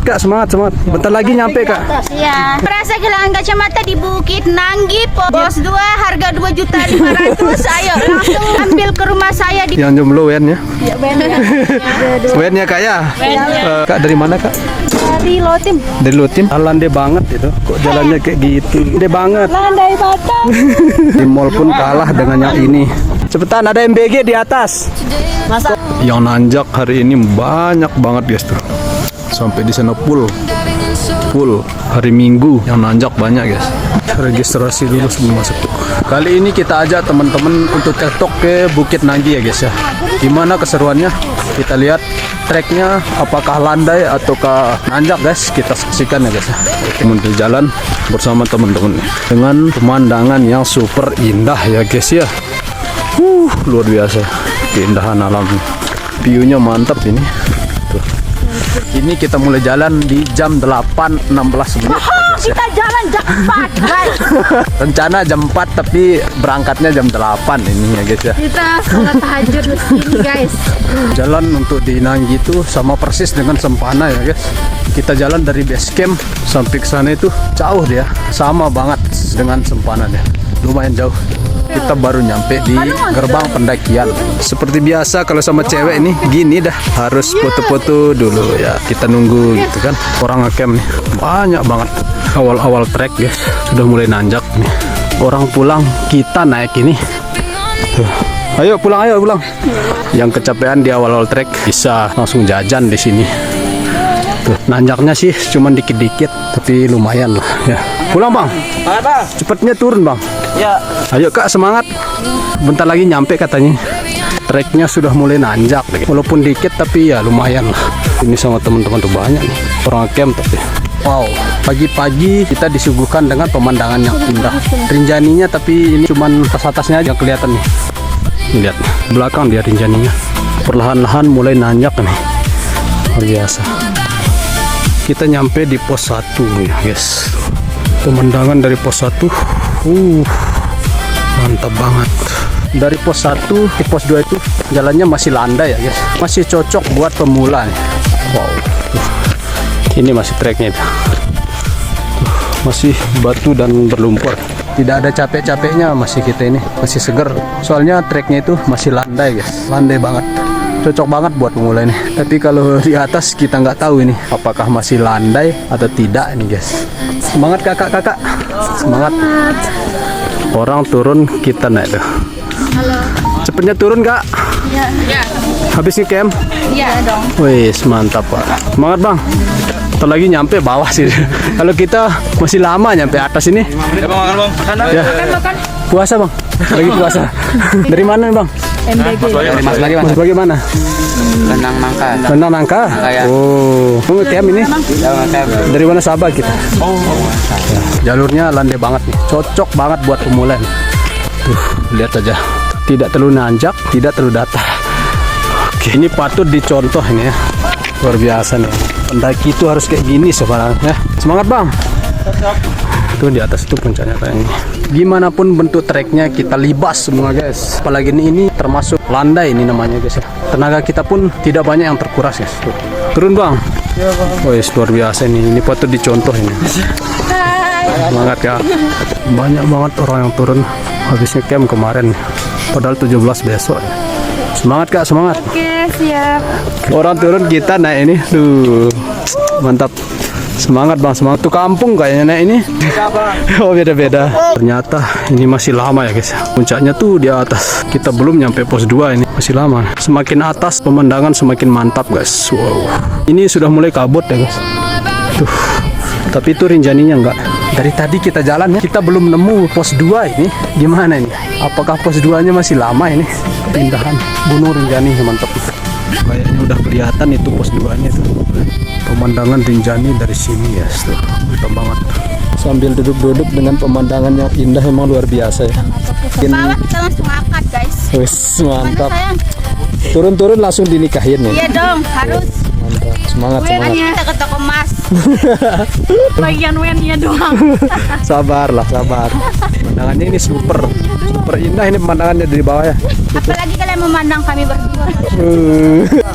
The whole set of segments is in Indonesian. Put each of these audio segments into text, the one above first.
Kak, semangat. Bentar lagi nyampe Kak. Iya. Merasa kehilangan kacamata di Bukit Nanggi, Pos 2, harga 2.500.000. Ayo langsung ambil ke rumah saya di. Yang jomblo Wen ya. Ya, Ben ya. Wen ya Kak ya. Kak dari mana Kak? Dari Lotim. Dari Lutim. Landai banget itu. Kok jalannya kayak gitu? Landai banget. Landai Batam. Di mall pun kalah dengan yang ini. Cepetan, ada MBG di atas. Masa? Yang nanjak hari ini banyak banget guys tuh. Sampai di sana full hari Minggu yang nanjak banyak guys. Registrasi dulu sebelum masuk tuh. Kali ini kita ajak teman-teman untuk tektok ke Bukit Nanggi ya guys ya. Gimana keseruannya? Kita lihat treknya apakah landai ataukah nanjak guys. Kita saksikan ya guys ya. Menuju jalan bersama teman-teman dengan pemandangan yang super indah ya guys ya. Luar biasa keindahan alam. View-nya mantap ini. Tuh. Ini kita mulai jalan di jam 8.16 menit. Kita jalan jam 4 guys. Rencana jam 4 tapi berangkatnya jam 8 ini ya guys ya. Kita sholat tahajud di sini guys. Jalan untuk di Nanggi itu sama persis dengan Sempana ya guys. Kita jalan dari base camp sampai ke sana itu jauh dia. Sama banget dengan Sempana dia. Lumayan jauh. Kita baru nyampe di gerbang pendakian. Seperti biasa kalau sama cewek nih gini dah, harus foto-foto dulu ya. Kita nunggu gitu kan. Orang ngecamp nih banyak banget. Awal-awal trek ya sudah mulai nanjak nih. Orang pulang, kita naik ini. Tuh. Ayo pulang. Yang kecapean di awal-awal trek bisa langsung jajan di sini. Tuh, nanjaknya sih cuman dikit-dikit tapi lumayan lah ya. Pulang Bang. Cepetnya turun Bang. Ya. Ayo Kak, semangat. Bentar lagi nyampe katanya. Treknya sudah mulai nanjak. Walaupun dikit tapi ya lumayan lah. Ini sama teman-teman tuh banyak nih. Orang camp tapi. Wow, pagi-pagi kita disuguhkan dengan pemandangan yang indah. Rinjaninya tapi ini cuman atas-atasnya aja kelihatan nih. Lihat, belakang dia rinjaninya. Perlahan-lahan mulai nanjak nih. Luar biasa. Kita nyampe di pos 1 ya guys. Pemandangan dari pos 1 mantap banget. Dari pos 1 ke pos 2 itu jalannya masih landai ya guys. Masih cocok buat pemula nih. Wow. Ini masih treknya itu. Masih batu dan berlumpur. Tidak ada capek-capeknya, masih kita ini masih seger. Soalnya treknya itu masih landai guys. Landai banget. Cocok banget buat pemula ini. Tapi kalau di atas kita nggak tahu ini apakah masih landai atau tidak ini guys. Semangat kakak-kakak. Semangat. Orang turun kita naik tuh. Halo. Cepetnya turun Kak. Iya. Habis ngecamp? Iya dong. Wih, mantap Pak. Semangat Bang. Ntar lagi nyampe bawah sih. Kalau kita masih lama nyampe atas ini. Ya Bang, makan Bang. Ya. Makan. Puasa Bang. Lagi puasa. Dari mana nih Bang? MBG. Mas lagi Mas bagaimana? Benang nangka. Benang nangka. Ya. Oh, ngecamp ini. Ya ngecamp. Dari mana Sabah kita? Ya, jalurnya landai banget nih. Cocok banget buat pemula nih. Tuh, lihat aja. Tidak terlalu nanjak, tidak terlalu datar. Oke, ini patut dicontoh ini ya. Luar biasa nih. Pendaki itu harus kayak gini sebenarnya. Semangat Bang. Tuh di atas itu puncaknya kayaknya. Gimana pun bentuk treknya kita libas semua guys. Apalagi ini termasuk landai ini namanya guys ya. Tenaga kita pun tidak banyak yang terkuras guys. Tuh. Turun Bang. Ya Bang. Wih, luar biasa ini patut dicontoh ini. Semangat ya. Banyak banget orang yang turun habisnya camp kemarin. Padahal 17 besok ya. Semangat Kak, semangat. Oke, siap. Orang turun kita naik ini. Duh. Mantap. Semangat Bang, semangat. Tuh kampung kayaknya naik ini. Oh, beda-beda. Ternyata ini masih lama ya guys. Puncaknya tuh di atas. Kita belum nyampe pos 2 ini. Masih lama. Semakin atas pemandangan semakin mantap guys. Wow. Ini sudah mulai kabut ya guys. Tuh. Tapi itu rinjaninya enggak. Dari tadi kita jalan ya, kita belum nemu pos 2 ini. Gimana ini? Apakah pos 2-nya masih lama ini? Keindahan Gunung Rinjani mantap. Kayaknya udah kelihatan itu pos 2-nya itu. Pemandangan Rinjani dari sini ya, tuh. Mantap banget. Sambil duduk-duduk dengan pemandangan yang indah emang luar biasa ya. Bawah kita langsung akad guys. Wis, mantap. Sayang. Turun-turun langsung dinikahin nih. Iya dong, harus. Mantap. Semangat, semangat. Kita ke toko emas. Bagian wennya doang. Sabar lah, sabar. Pemandangannya ini super indah ini pemandangannya dari bawah ya. Apalagi kalian memandang kami berdua.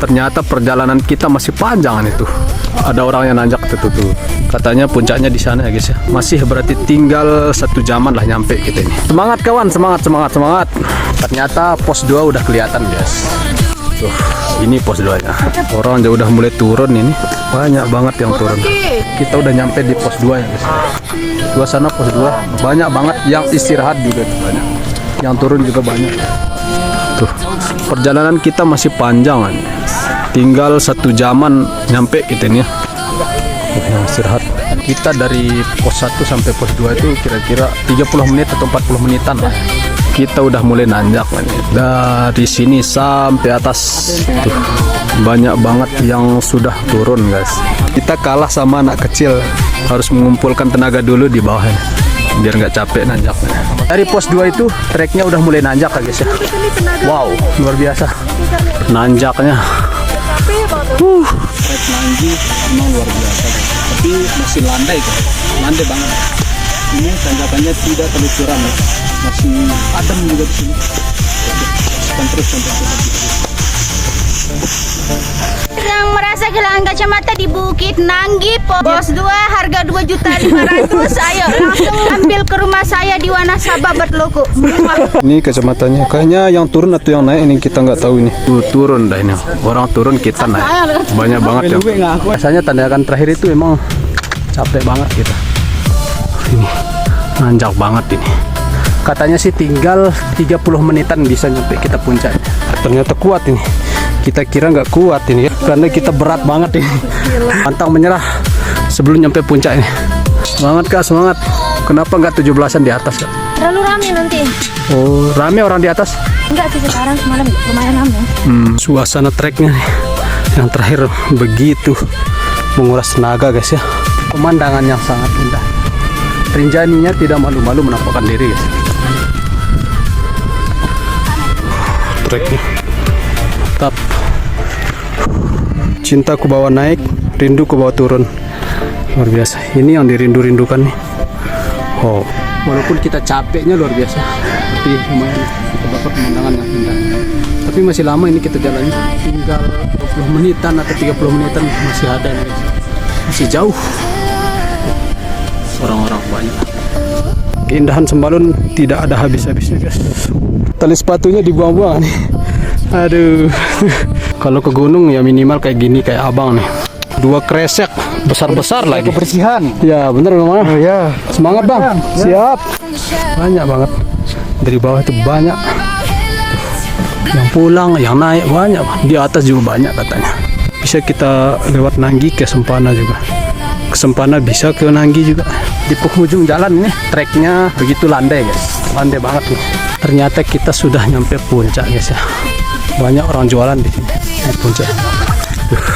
Ternyata perjalanan kita masih panjang itu. Ada orang yang nanjak tuh. Katanya puncaknya di sana ya guys ya. Masih berarti tinggal 1 jaman lah nyampe kita ini. Semangat kawan, semangat. Ternyata pos 2 udah kelihatan guys. Tuh, ini pos 2 nya. Orang udah mulai turun ini. Banyak banget yang turun. Kita udah nyampe di pos 2 ya guys. Dua sana pos 2. Banyak banget yang istirahat juga tuh, banyak. Yang turun juga banyak. Tuh, perjalanan kita masih panjang kan. Tinggal 1 jaman nyampe kita ini ya. Yang istirahat. Kita dari pos 1 sampai pos 2 itu kira-kira 30 menit atau 40 menitan lah. Kita udah mulai nanjak nih. Dari sini sampai atas tuh, banyak banget yang sudah turun guys. Kita kalah sama anak kecil, harus mengumpulkan tenaga dulu di bawah ini, biar nggak capek nanjaknya. Dari pos 2 itu treknya udah mulai nanjak ya guys ya. Wow, luar biasa nanjaknya. Trek Nanggi memang luar biasa guys. Tapi masih landai kan, landai banget. Ini tanjakannya tidak terlalu curam ya, masih adem juga di sini. Terus Yang merasa kehilangan kacamata di Bukit Nanggi, pos 2 harga 2.500.000. Ayo langsung ambil ke rumah saya di Wanasaba Berloko. ini kacamatanya. Kayaknya yang turun atau yang naik ini kita nggak tahu ini. Tuh turun dah ini. Orang turun kita naik. Banyak banget yang. Biasanya tandakan terakhir itu emang capek banget kita. Ini nanjak banget ini. Katanya sih tinggal 30 menitan bisa nyampe kita puncak. Ternyata kuat ini. Kita kira nggak kuat ini ya, karena kita berat banget ini. Pantang menyerah sebelum nyampe puncak ini. Semangat Kak, semangat. Kenapa nggak 17-an di atas Kak? Terlalu rame nanti. Oh, rame orang di atas? Enggak sih, sekarang semalam lumayan rame. Suasana treknya nih yang terakhir begitu menguras tenaga guys ya. Pemandangan yang sangat indah. Rinjaninya tidak malu-malu menampakkan diri guys. Treknya tetap cinta ku bawa naik, rindu ku bawa turun. Luar biasa. Ini yang dirindu-rindukan nih. Oh, walaupun kita capeknya luar biasa, tapi lumayan kita dapat pemandangan yang indah. Tapi masih lama ini kita jalannya, tinggal 20 menitan atau 30 menitan masih ada nih guys. Masih jauh. Orang-orang banyak. Keindahan Sembalun tidak ada habis-habisnya guys. Tali sepatunya dibuang-buang nih. Aduh. Kalau ke gunung ya minimal kayak gini, kayak abang nih. 2 kresek besar-besar lagi. Kebersihan. Ya bener Bang. Oh ya. Semangat Bang. Siap. Banyak banget. Dari bawah itu banyak. Yang pulang, yang naik banyak. Di atas juga banyak katanya. Bisa kita lewat Nanggi ke Sempana juga. Ke Sempana bisa ke Nanggi juga. Di penghujung jalan ini treknya begitu landai guys. Landai banget nih. Ternyata kita sudah nyampe puncak guys ya. Banyak orang jualan di sini. Di puncak.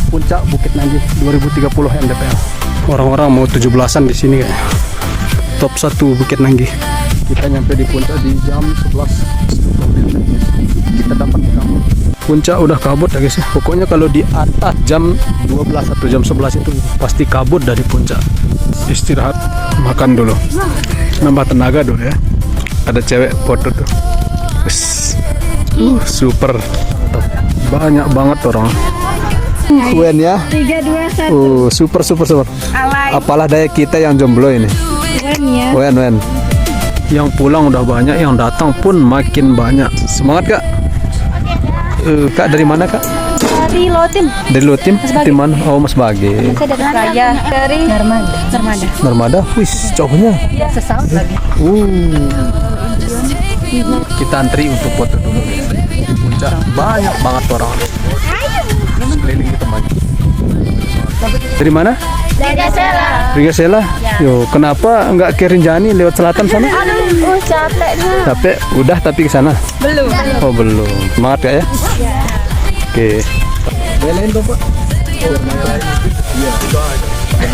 Puncak Bukit Nanggi 2030 mdpl. Orang-orang mau 17-an di sini kayaknya. Top 1 Bukit Nanggi. Kita nyampe di puncak di jam 11. Kita dapat kabut. Puncak udah kabut ya guys ya. Pokoknya kalau di atas jam 12 atau jam 11 itu pasti kabut dari puncak. Istirahat, makan dulu. Nambah tenaga dulu ya. Ada cewek foto tuh. Super. Banyak banget orang. Wen ya. 3, 2, 1. Super. Alay. Apalah daya kita yang jomblo ini. Wen ya. Wen. Yang pulang udah banyak, yang datang pun makin banyak. Semangat Kak. Kak dari mana Kak? Dari Lotim. Dari Lotim? Tim mana? Oh Mas Bage. Saya dari Raya. Dari Narmada. Narmada. Wih, jauhnya. Sesaut lagi. Kita antri untuk foto dulu. Di puncak banyak banget orang. Sekeliling kita banyak. Dari mana? Dari Sela. Rigasela. Yo, kenapa nggak ke Rinjani lewat selatan sana? Aduh, capek nih. Capek? Udah tapi ke sana. Belum. Oh belum. Semangat Kak ya. Oke. Belain Bapak.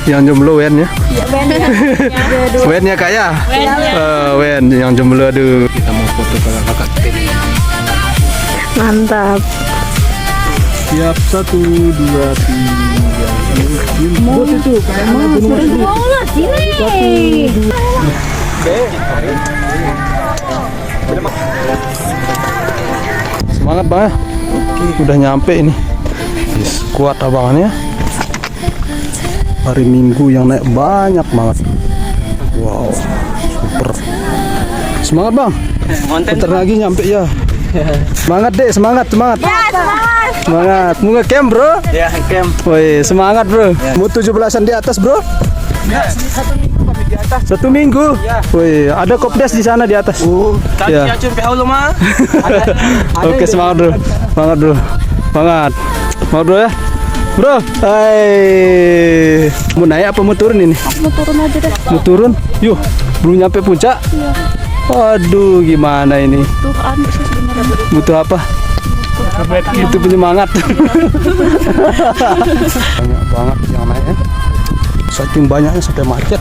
Yang jomblo Wen ya. Wen ya Kak ya. Wen yang jomblo aduh. Kita mau foto kakak ini. Mantap. Siap 1, 2, 3. Banget sini. Semangat bang ya. Udah nyampe ini. Yes, kuat abangannya. Hari Minggu yang naik banyak banget. Wow, super. Semangat bang. Bentar lagi nyampe ya. Semangat deh, semangat. Semangat. Mau nge-camp bro? Ya, camp. Woi, semangat bro. Mau 17-an di atas bro? Ya, 1 minggu kami di atas. 1 minggu? Woi, ada kopdes di sana di atas. Tadi Ya. acun PH mah. Oke, semangat bro. Semangat bro. Semangat. Semangat bro ya. Bro, hai. Mau naik apa mau turun ini? Mau turun aja deh. Mau turun? Yuk, belum nyampe puncak. Aduh, gimana ini? Tuh kan bisa sebenarnya. Butuh apa? Itu penyemangat. Banyak banget yang naik ya. Saking banyaknya sampai macet.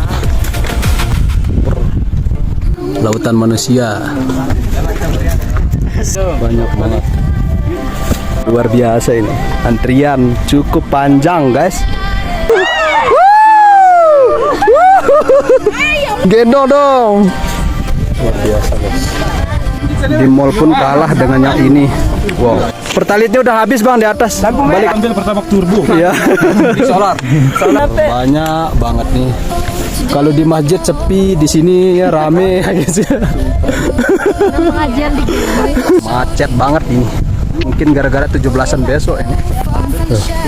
Lautan manusia. Banyak banget. Luar biasa ini. Antrian cukup panjang, guys. Gendong dong. Luar biasa, guys. Di mall pun kalah dengan yang ini. Wow. Pertalitnya udah habis bang di atas. Balik Ambil pertamax turbo. ya. Di solar. Banyak banget nih. Kalau di masjid sepi, di sini ya rame gitu. Pengajian di Macet banget ini. Mungkin gara-gara 17-an besok ini.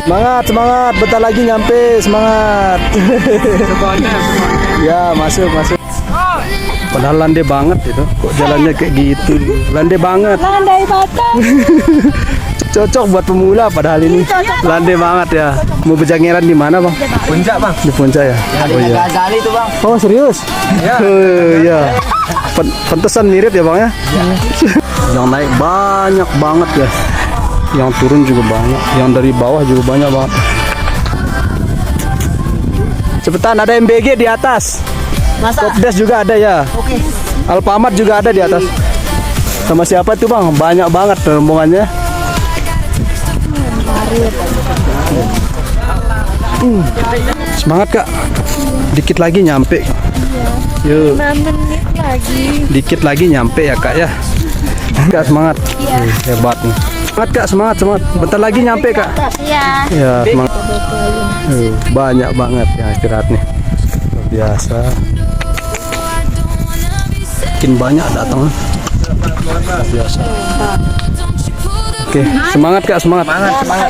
Semangat, semangat. Bentar lagi nyampe, semangat. Ya, masuk. Padahal landai banget itu. Kok jalannya kayak gitu? Landai banget. landai batang. Cocok buat pemula padahal ini. Landai banget ya. Mau berjangeran di mana, Bang? Puncak, Bang. Di puncak ya? Oh iya. Gazali tuh, Bang. Oh, serius? Ya. Iya. Pantesan mirip ya, Bang ya? Yang naik banyak banget ya. Yang turun juga banyak. Yang dari bawah juga banyak banget. Cepetan, ada MBG di atas. Kopdes juga ada ya. Oke. Alfamart juga ada di atas. Sama siapa tuh bang? Banyak banget rombongannya. Semangat kak. Dikit lagi nyampe. Yuk. 6 menit lagi. Dikit lagi nyampe ya kak ya. Kak semangat. Hebat nih. Semangat kak, semangat. Bentar lagi nyampe kak. Iya. Ya semangat. Banyak banget yang istirahat nih. Luar biasa. Makin banyak datang. Luar biasa. Oke, semangat kak, semangat.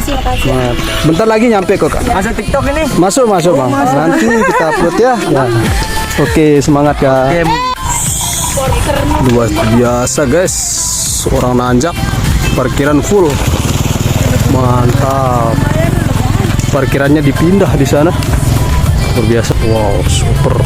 Semangat. Bentar lagi nyampe kok kak. Masuk TikTok ini. Masuk bang. Nanti kita upload ya. Oke, semangat kak. Luar biasa guys. Orang nanjak. Parkiran full. Mantap. Parkirannya dipindah di sana. Luar biasa. Wow, super.